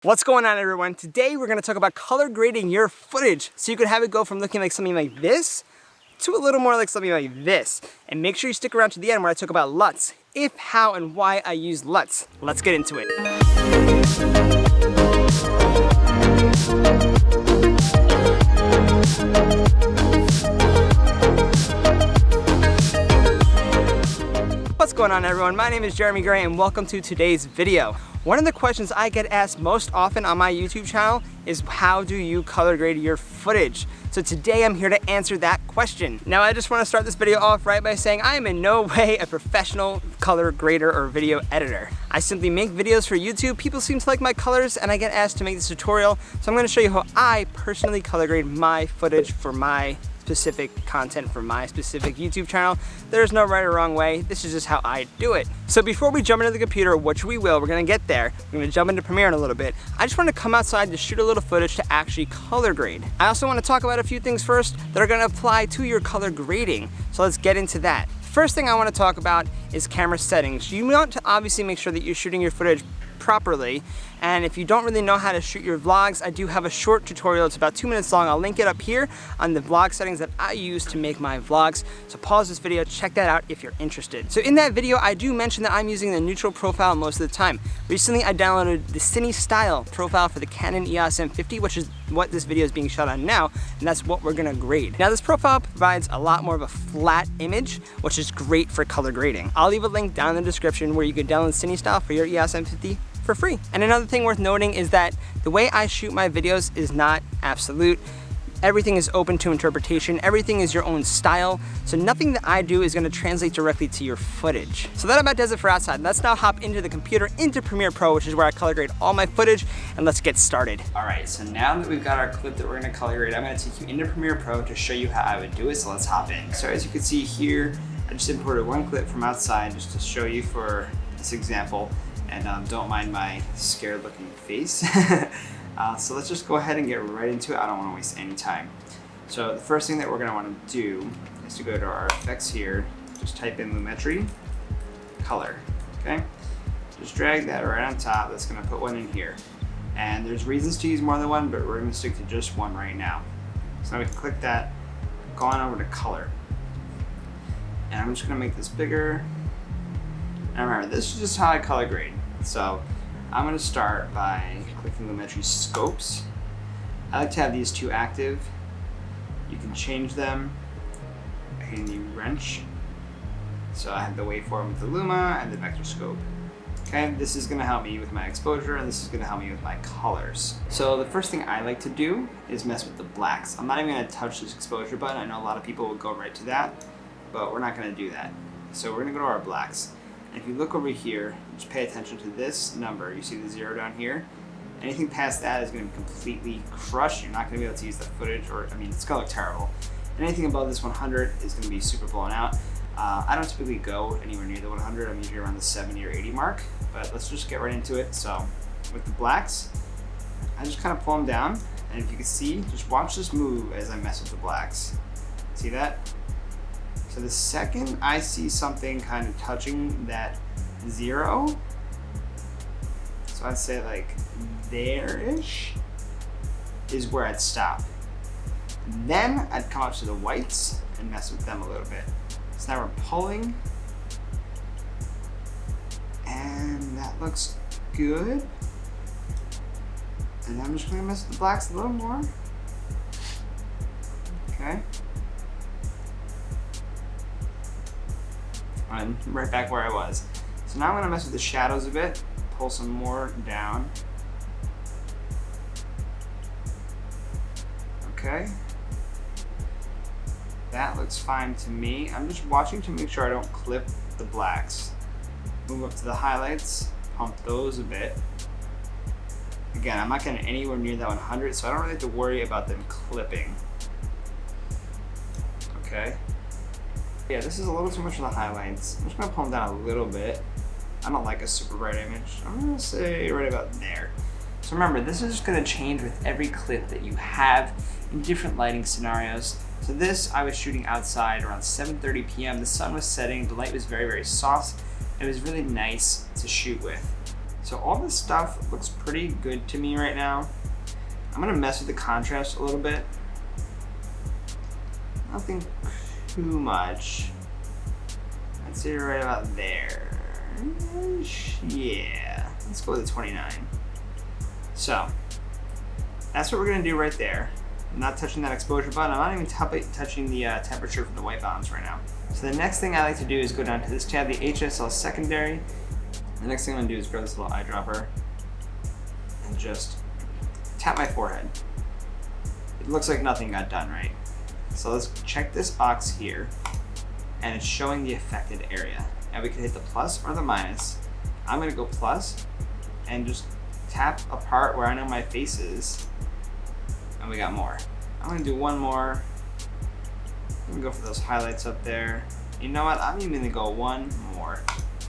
What's going on, everyone? Today we're going to talk about color grading your footage so you can have it go from looking like something like this to a little more like something like this. And make sure you stick around to the end where I talk about LUTs, if, how, and why I use LUTs. Let's get into it. What's going on, everyone? My name is Jeremy Gray and welcome to today's video. One of the questions I get asked most often on my YouTube channel is how do you color grade your footage? So today I'm here to answer that question. Now I just want to start this video off right by saying I am in no way a professional color grader or video editor. I simply make videos for YouTube. People seem to like my colors and I get asked to make this tutorial. So I'm going to show you how I personally color grade my footage for my specific content for my specific YouTube channel. There's no right or wrong way. This is just how I do it. So before we jump into the computer, which we will, we're gonna get there. We're gonna jump into Premiere in a little bit. I just want to come outside to shoot a little footage to actually color grade. I also want to talk about a few things first that are gonna apply to your color grading. So let's get into that. First thing I want to talk about is camera settings. You want to obviously make sure that you're shooting your footage properly, and if you don't really know how to shoot your vlogs, I do have a short tutorial. It's about 2 minutes long. I'll link it up here on the vlog settings that I use to make my vlogs. So pause this video, check that out if you're interested. So in that video, I do mention that I'm using the neutral profile most of the time. Recently, I downloaded the cine style profile for the Canon EOS M50, which is what this video is being shot on now, and that's what we're gonna grade. Now this profile provides a lot more of a flat image, which is great for color grading. I'll leave a link down in the description where you can download cine style for your EOS M50 for free. And another thing worth noting is that the way I shoot my videos is not absolute. Everything is open to interpretation. Everything is your own style. So nothing that I do is gonna translate directly to your footage. So that about does it for outside. Let's now hop into the computer, into Premiere Pro, which is where I color grade all my footage, and let's get started. All right, so now that we've got our clip that we're gonna color grade, I'm gonna take you into Premiere Pro to show you how I would do it, so let's hop in. So as you can see here, I just imported one clip from outside just to show you for this example. And don't mind my scared looking face. So let's just go ahead and get right into it. I don't want to waste any time. So the first thing that we're going to want to do is to go to our effects here, just type in Lumetri, color, okay? Just drag that right on top. That's going to put one in here. And there's reasons to use more than one, but we're going to stick to just one right now. So now we can click that, go on over to color. And I'm just going to make this bigger. And remember, this is just how I color grade. So I'm going to start by clicking Lumetri scopes. I like to have these two active. You can change them in the wrench. So I have the waveform with the Luma and the vector scope. Okay, this is going to help me with my exposure and this is going to help me with my colors. So the first thing I like to do is mess with the blacks. I'm not even going to touch this exposure button. I know a lot of people will go right to that, but we're not going to do that. So we're going to go to our blacks. And if you look over here, just pay attention to this number. You see the 0 down here? Anything past that is going to be completely crushed. You're not going to be able to use the footage, or I mean, it's going to look terrible. Anything above this 100 is going to be super blown out. I don't typically go anywhere near the 100. I'm usually around the 70 or 80 mark, but let's just get right into it. So with the blacks, I just kind of pull them down. And if you can see, just watch this move as I mess with the blacks. See that? So the second I see something kind of touching that 0, so I'd say like there-ish, is where I'd stop. Then I'd come up to the whites and mess with them a little bit. So now we're pulling, and that looks good. And I'm just gonna mess with the blacks a little more. Okay. I'm right back where I was. So now I'm going to mess with the shadows a bit, pull some more down. Okay. That looks fine to me. I'm just watching to make sure I don't clip the blacks. Move up to the highlights, pump those a bit. Again, I'm not getting anywhere near that 100, so I don't really have to worry about them clipping. Okay. Yeah, this is a little too much for the highlights. I'm just gonna pull them down a little bit. I don't like a super bright image. I'm gonna say right about there. So remember, this is just gonna change with every clip that you have in different lighting scenarios. So this, I was shooting outside around 7:30 p.m. The sun was setting, the light was very, very soft. It was really nice to shoot with. So all this stuff looks pretty good to me right now. I'm gonna mess with the contrast a little bit. Nothing too much. I'd say right about there. Yeah, let's go with the 29. So that's what we're gonna do right there. I'm not touching that exposure button. I'm not even touching the temperature for the white balance right now. So the next thing I like to do is go down to this tab, the HSL secondary. The next thing I'm gonna do is grab this little eyedropper and just tap my forehead. It looks like nothing got done, right? So let's check this box here, and it's showing the affected area. And we can hit the plus or the minus. I'm gonna go plus and just tap a part where I know my face is, and we got more. I'm gonna do one more. I'm gonna go for those highlights up there. You know what, I'm even gonna go one more.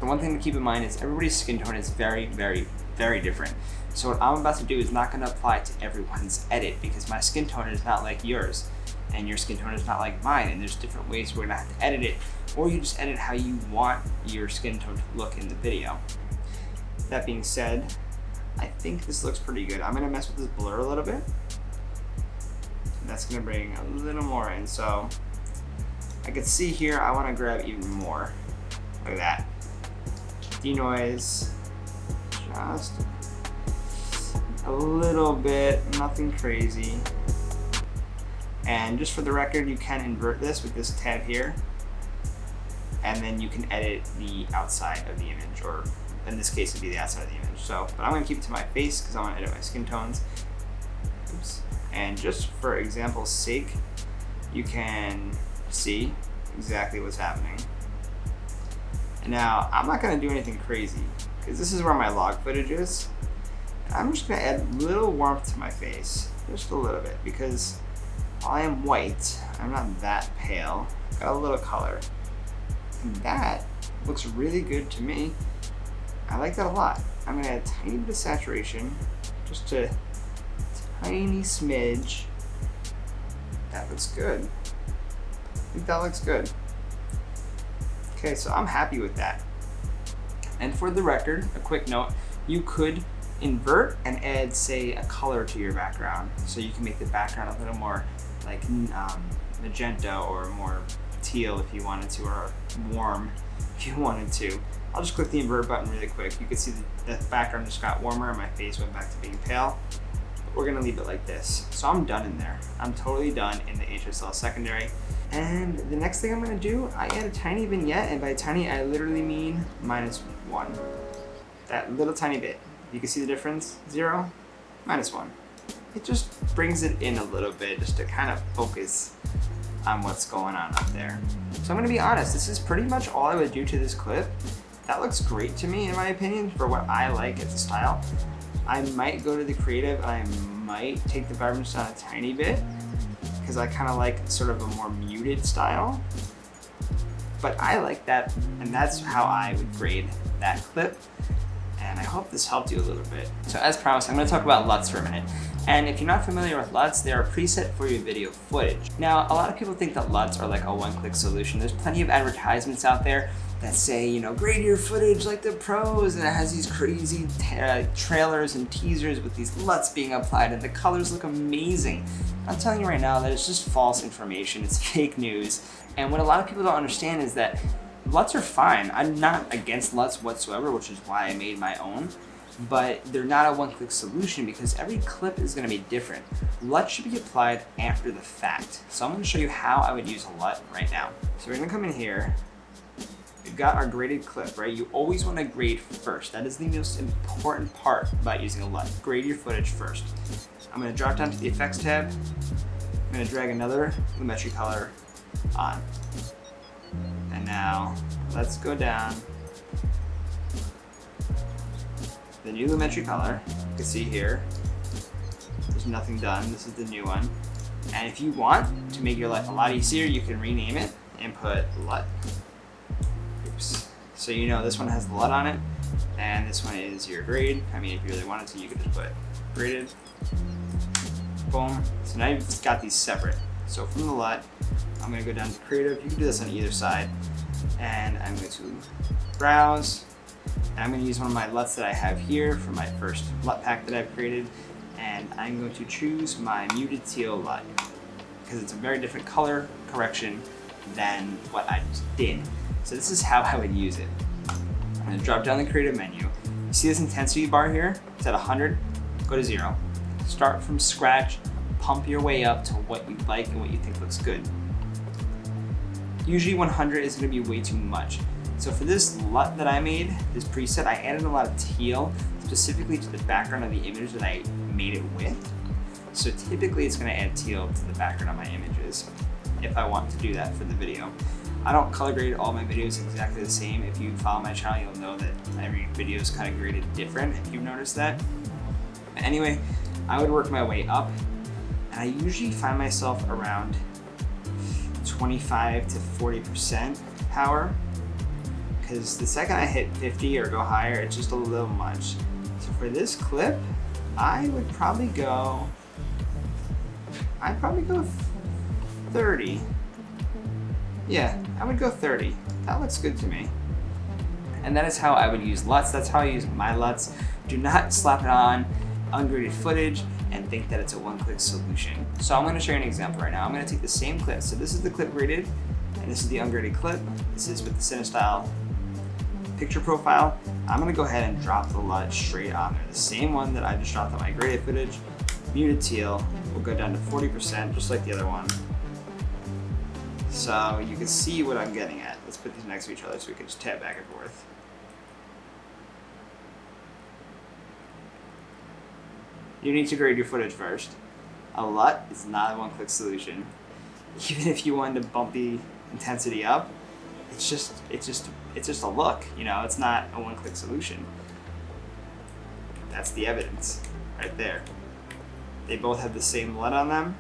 The one thing to keep in mind is everybody's skin tone is very, very, very different. So what I'm about to do is not gonna apply to everyone's edit, because my skin tone is not like yours, and your skin tone is not like mine, and there's different ways we're gonna have to edit it, or you just edit how you want your skin tone to look in the video. That being said, I think this looks pretty good. I'm gonna mess with this blur a little bit. That's gonna bring a little more in. So I can see here, I wanna grab even more. Look at that. Denoise, just a little bit, nothing crazy. And just for the record, you can invert this with this tab here, and then you can edit the outside of the image, or in this case it'd be the outside of the image. So, but I'm gonna keep it to my face because I wanna edit my skin tones. Oops. And just for example's sake, you can see exactly what's happening. And now, I'm not gonna do anything crazy, because this is where my log footage is. I'm just gonna add a little warmth to my face, just a little bit, because while I am white, I'm not that pale. Got a little color. And that looks really good to me. I like that a lot. I'm gonna add a tiny bit of saturation, just a tiny smidge. That looks good. I think that looks good. Okay, so I'm happy with that. And for the record, a quick note, you could invert and add, say, a color to your background. So you can make the background a little more like magenta, or more teal if you wanted to, or warm if you wanted to. I'll just click the invert button really quick. You can see the background just got warmer and my face went back to being pale. But we're gonna leave it like this. So I'm done in there. I'm totally done in the HSL secondary. And the next thing I'm gonna do, I add a tiny vignette, and by tiny, I literally mean -1. That little tiny bit. You can see the difference, 0, -1. It just brings it in a little bit, just to kind of focus on what's going on up there. So I'm gonna be honest, this is pretty much all I would do to this clip. That looks great to me, in my opinion, for what I like as a style. I might go to the creative, and I might take the vibrance down a tiny bit, because I kind of like sort of a more muted style. But I like that, and that's how I would grade that clip. And I hope this helped you a little bit. So as promised, I'm gonna talk about LUTs for a minute. And if you're not familiar with LUTs, they're a preset for your video footage. Now, a lot of people think that LUTs are like a one-click solution. There's plenty of advertisements out there that say, you know, grade your footage like the pros, and it has these crazy trailers and teasers with these LUTs being applied, and the colors look amazing. I'm telling you right now that it's just false information, it's fake news. And what a lot of people don't understand is that LUTs are fine. I'm not against LUTs whatsoever, which is why I made my own, but they're not a one-click solution, because every clip is gonna be different. LUT should be applied after the fact. So I'm gonna show you how I would use a LUT right now. So we're gonna come in here. We've got our graded clip, right? You always wanna grade first. That is the most important part about using a LUT. Grade your footage first. I'm gonna drop down to the effects tab. I'm gonna drag another lumetri color on. And now, let's go down. The new lumetri color, you can see here, there's nothing done. This is the new one. And if you want to make your life a lot easier, you can rename it and put LUT. Oops. So you know this one has the LUT on it, and this one is your grade. I mean, if you really wanted to, you could just put graded. Boom. So now you've got these separate. So from the LUT, I'm gonna go down to creative. You can do this on either side. And I'm going to browse, And I'm going to use one of my LUTs that I have here for my first LUT pack that I've created. And I'm going to choose my muted teal LUT because it's a very different color correction than what I just did. So this is how I would use it. I'm going to drop down the creative menu. You see this intensity bar here? It's at 100, go to 0. Start from scratch, pump your way up to what you like and what you think looks good. Usually 100 is going to be way too much. So for this LUT that I made, this preset, I added a lot of teal specifically to the background of the image that I made it with. So typically it's going to add teal to the background of my images if I want to do that for the video. I don't color grade all my videos exactly the same. If you follow my channel, you'll know that every video is kind of graded different if you've noticed that. But anyway, I would work my way up, and I usually find myself around 25 to 40% power, because the second I hit 50 or go higher, it's just a little much. So for this clip, I would probably go, I'd probably go 30. Yeah, I would go 30. That looks good to me. And that is how I would use LUTs. That's how I use my LUTs. Do not slap it on ungraded footage and think that it's a one-click solution. So I'm going to show you an example right now. I'm going to take the same clip. So this is the clip graded, and this is the ungraded clip. This is with the CineStyle picture profile. I'm going to go ahead and drop the LUT straight on there. The same one that I just dropped on my graded footage. Muted teal. We'll go down to 40%, just like the other one. So you can see what I'm getting at. Let's put these next to each other so we can just tap back and forth. You need to grade your footage first. A LUT is not a one-click solution. Even if you wanted to bump the intensity up, it's just a look. You know, it's not a one-click solution. That's the evidence right there. They both have the same LUT on them.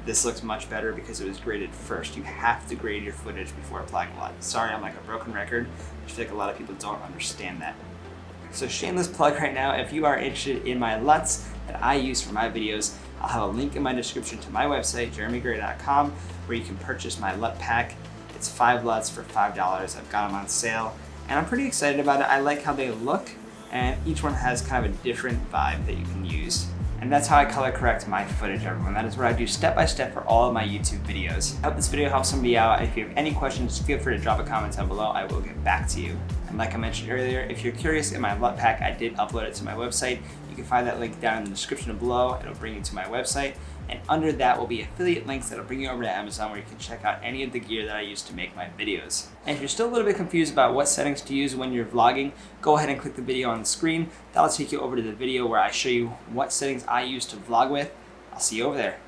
This looks much better because it was graded first. You have to grade your footage before applying LUT. Sorry, I'm like a broken record. I feel like a lot of people don't understand that. So shameless plug right now, if you are interested in my LUTs that I use for my videos, I'll have a link in my description to my website, jeremygray.com, where you can purchase my LUT pack. It's 5 LUTs for $5. I've got them on sale, and I'm pretty excited about it. I like how they look, and each one has kind of a different vibe that you can use. And that's how I color correct my footage, everyone. That is what I do step by step for all of my YouTube videos. I hope this video helps somebody out. If you have any questions, feel free to drop a comment down below. I will get back to you. And like I mentioned earlier, if you're curious in my LUT pack, I did upload it to my website. You can find that link down in the description below. It'll bring you to my website. And under that will be affiliate links that'll bring you over to Amazon, where you can check out any of the gear that I use to make my videos. And if you're still a little bit confused about what settings to use when you're vlogging, go ahead and click the video on the screen. That'll take you over to the video where I show you what settings I use to vlog with. I'll see you over there.